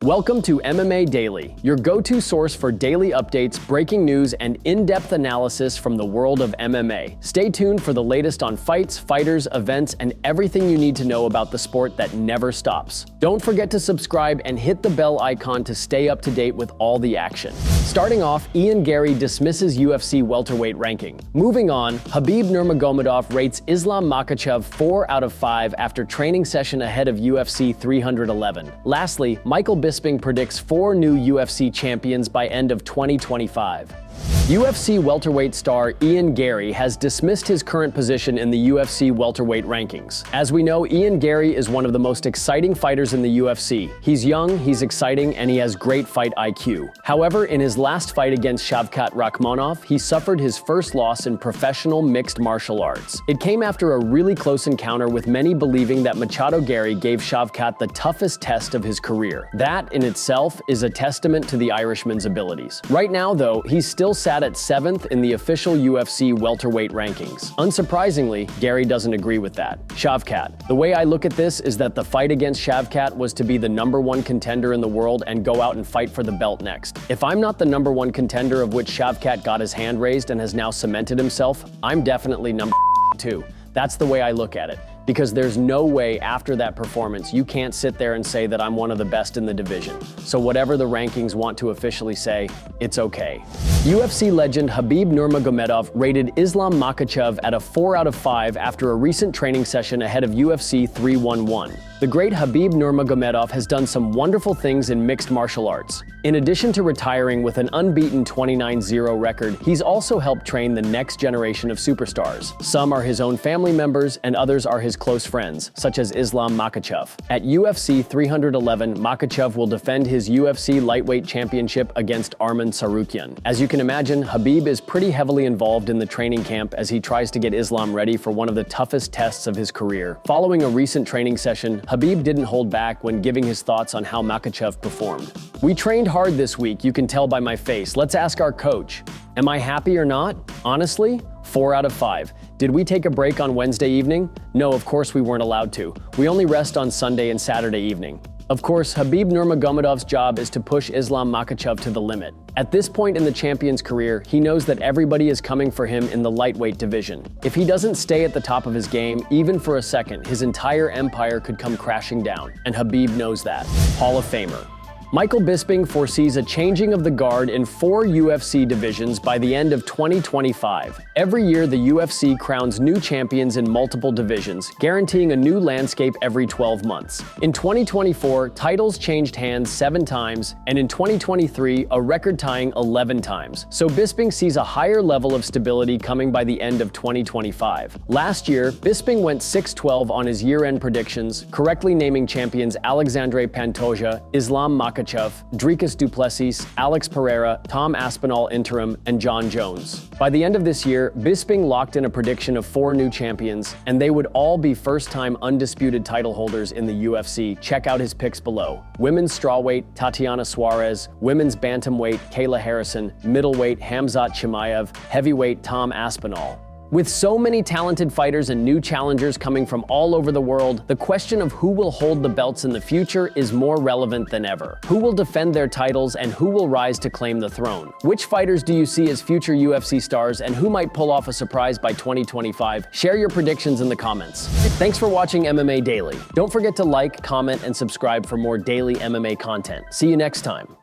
Welcome to MMA Daily, your go-to source for daily updates, breaking news, and in-depth analysis from the world of MMA. Stay tuned for the latest on fights, fighters, events, and everything you need to know about the sport that never stops. Don't forget to subscribe and hit the bell icon to stay up to date with all the action. Starting off, Garry dismisses UFC welterweight ranking. Moving on, Khabib Nurmagomedov rates Islam Makhachev 4 out of 5 after training session ahead of UFC 311. Lastly, Bisping predicts 4 new UFC champions by end of 2025. UFC welterweight star Garry has dismissed his current position in the UFC welterweight rankings. As we know, Garry is one of the most exciting fighters in the UFC. He's young, he's exciting, and he has great fight IQ. However, in his last fight against Shavkat Rakhmonov, he suffered his first loss in professional mixed martial arts. It came after a really close encounter, with many believing that Machado Garry gave Shavkat the toughest test of his career. That, in itself, is a testament to the Irishman's abilities. Right now, though, he's still sat at 7th in the official UFC welterweight rankings. Unsurprisingly, Garry doesn't agree with that. Shavkat. The way I look at this is that the fight against Shavkat was to be the #1 contender in the world and go out and fight for the belt next. If I'm not the #1 contender of which Shavkat got his hand raised and has now cemented himself, I'm definitely #2. That's the way I look at it. Because there's no way after that performance you can't sit there and say that I'm one of the best in the division. So whatever the rankings want to officially say, it's okay. UFC legend Khabib Nurmagomedov rated Islam Makhachev at a 4 out of 5 after a recent training session ahead of UFC 311. The great Khabib Nurmagomedov has done some wonderful things in mixed martial arts. In addition to retiring with an unbeaten 29-0 record, he's also helped train the next generation of superstars. Some are his own family members and others are his close friends, such as Islam Makhachev. At UFC 311, Makhachev will defend his UFC lightweight championship against Arman Tsarukyan. As you can imagine, Khabib is pretty heavily involved in the training camp as he tries to get Islam ready for one of the toughest tests of his career. Following a recent training session, Khabib didn't hold back when giving his thoughts on how Makhachev performed. "We trained hard this week, you can tell by my face. Let's ask our coach. Am I happy or not? Honestly, 4 out of 5. Did we take a break on Wednesday evening? No, of course we weren't allowed to. We only rest on Sunday and Saturday evening." Of course, Khabib Nurmagomedov's job is to push Islam Makhachev to the limit. At this point in the champion's career, he knows that everybody is coming for him in the lightweight division. If he doesn't stay at the top of his game, even for a second, his entire empire could come crashing down. And Khabib knows that. Hall of Famer. Bisping foresees a changing of the guard in 4 UFC divisions by the end of 2025. Every year, the UFC crowns new champions in multiple divisions, guaranteeing a new landscape every 12 months. In 2024, titles changed hands 7 times, and in 2023, a record-tying 11 times. So Bisping sees a higher level of stability coming by the end of 2025. Last year, Bisping went 6-12 on his year-end predictions, correctly naming champions Alexandre Pantoja, Islam Makhachev, Dricus du Plessis, Alex Pereira, Tom Aspinall interim, and John Jones. By the end of this year, Bisping locked in a prediction of 4 new champions, and they would all be first-time undisputed title holders in the UFC. Check out his picks below. Women's strawweight, Tatiana Suarez; women's bantamweight, Kayla Harrison; middleweight, Hamzat Chimaev; heavyweight, Tom Aspinall. With so many talented fighters and new challengers coming from all over the world, the question of who will hold the belts in the future is more relevant than ever. Who will defend their titles and who will rise to claim the throne? Which fighters do you see as future UFC stars and who might pull off a surprise by 2025? Share your predictions in the comments. Thanks for watching MMA Daily. Don't forget to like, comment, and subscribe for more daily MMA content. See you next time.